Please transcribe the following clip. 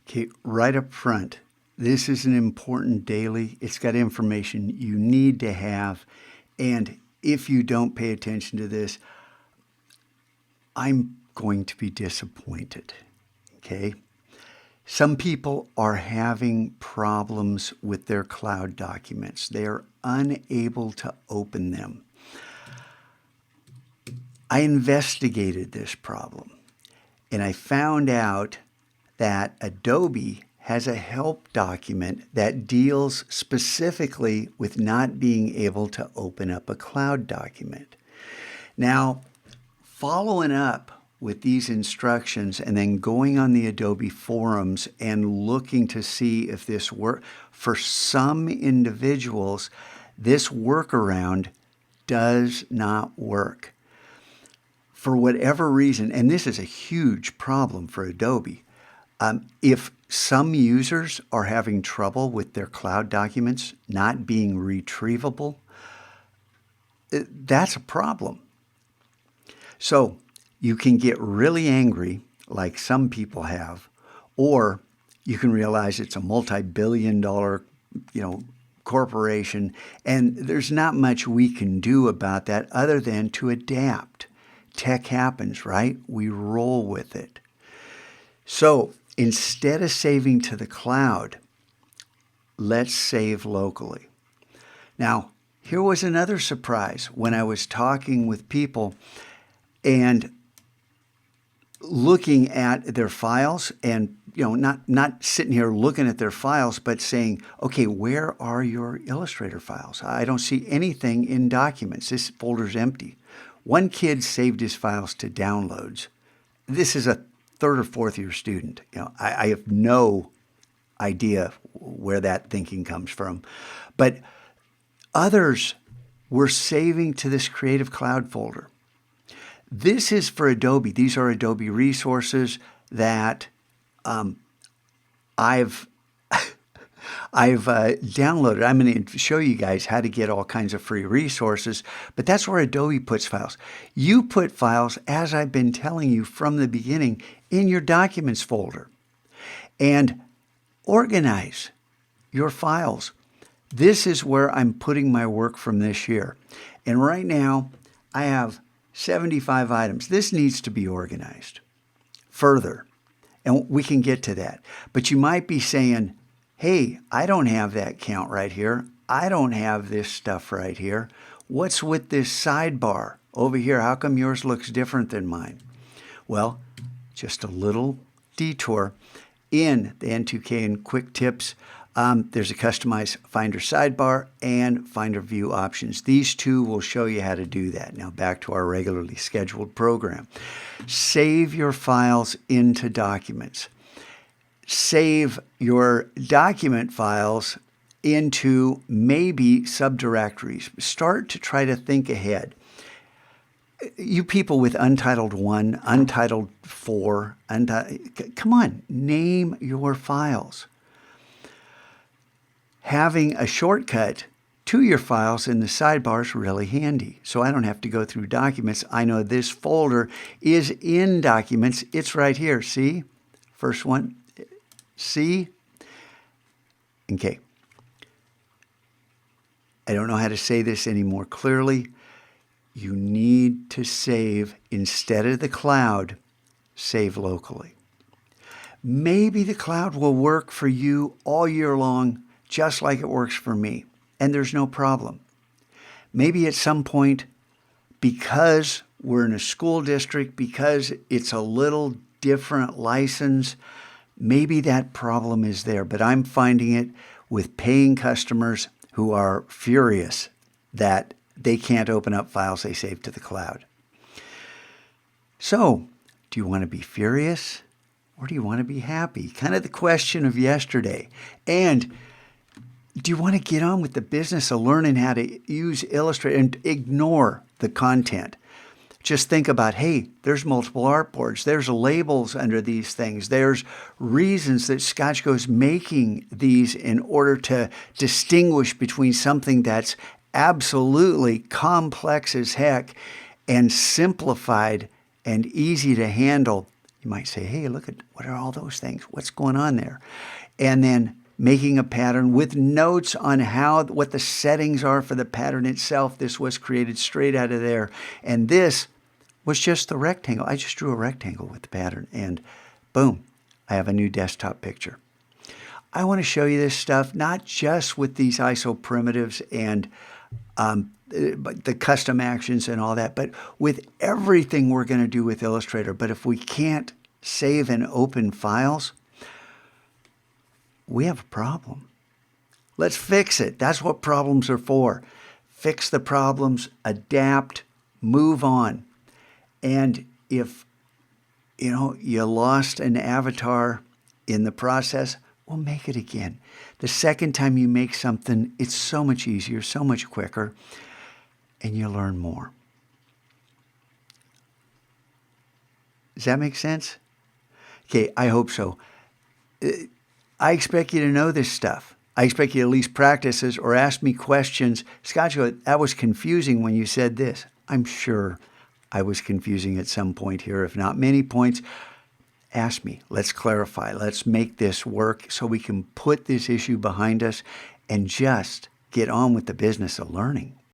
Okay, right up front, this is an important daily. It's got information you need to have. And if you don't pay attention to this, I'm going to be disappointed. Okay? Some people are having problems with their cloud documents. They are unable to open them. I investigated this problem and I found out that Adobe has a help document that deals specifically with not being able to open up a cloud document. Now, following up with these instructions and then going on the Adobe forums and looking to see if this works, for some individuals, this workaround does not work. For whatever reason, and this is a huge problem for Adobe, if some users are having trouble with their cloud documents not being retrievable, that's a problem. So you can get really angry, like some people have, or you can realize it's a multi-billion-dollar, corporation, and there's not much we can do about that other than to adapt. Tech happens, right? We roll with it. So instead of saving to the cloud, let's save locally. Now, here was another surprise when I was talking with people and looking at their files and, not sitting here looking at their files, but saying, okay, where are your Illustrator files? I don't see anything in documents. This folder's empty. One kid saved his files to downloads. This is a third or fourth year student. I have no idea where that thinking comes from. But others were saving to this Creative Cloud folder. This is for Adobe. These are Adobe resources that I've downloaded. I'm going to show you guys how to get all kinds of free resources, but that's where Adobe puts files. You put files, as I've been telling you from the beginning, in your Documents folder and organize your files. This is where I'm putting my work from this year. And right now, I have 75 items. This needs to be organized further, and we can get to that. But you might be saying, hey, I don't have that count right here. I don't have this stuff right here. What's with this sidebar over here? How come yours looks different than mine? Well, just a little detour. In the N2K and Quick Tips, there's a customized Finder sidebar and Finder view options. These two will show you how to do that. Now back to our regularly scheduled program. Save your files into documents. Save your document files into maybe subdirectories. Start to try to think ahead. You people with Untitled 1, Untitled 4, come on, name your files. Having a shortcut to your files in the sidebar is really handy. So I don't have to go through documents. I know this folder is in documents. It's right here. See? First one. See? Okay. I don't know how to say this any more clearly. You need to save, instead of the cloud, save locally. Maybe the cloud will work for you all year long, just like it works for me, and there's no problem. Maybe at some point, because we're in a school district, because it's a little different license, maybe that problem is there, but I'm finding it with paying customers who are furious that they can't open up files they saved to the cloud. So, do you want to be furious or do you want to be happy? Kind of the question of yesterday. And do you want to get on with the business of learning how to use Illustrator and ignore the content? Just think about, hey, there's multiple artboards. There's labels under these things. There's reasons that Scotchgo's making these in order to distinguish between something that's absolutely complex as heck and simplified and easy to handle You might say, hey, look at what are all those things? What's going on there? And then making a pattern with notes on what the settings are for the pattern itself. This was created straight out of there. And this was just the rectangle. I just drew a rectangle with the pattern, and boom, I have a new desktop picture. I want to show you this stuff, not just with these ISO primitives and the custom actions and all that, but with everything we're going to do with Illustrator. But if we can't save and open files, we have a problem. Let's fix it. That's what problems are for. Fix the problems, adapt, move on. And if you lost an avatar in the process, we'll make it again. The second time you make something, it's so much easier, so much quicker, and you learn more. Does that make sense? Okay, I hope so. I expect you to know this stuff. I expect you to at least practice this or ask me questions. Scott, that was confusing when you said this. I'm sure I was confusing at some point here, if not many points. Ask me. Let's clarify. Let's make this work so we can put this issue behind us and just get on with the business of learning.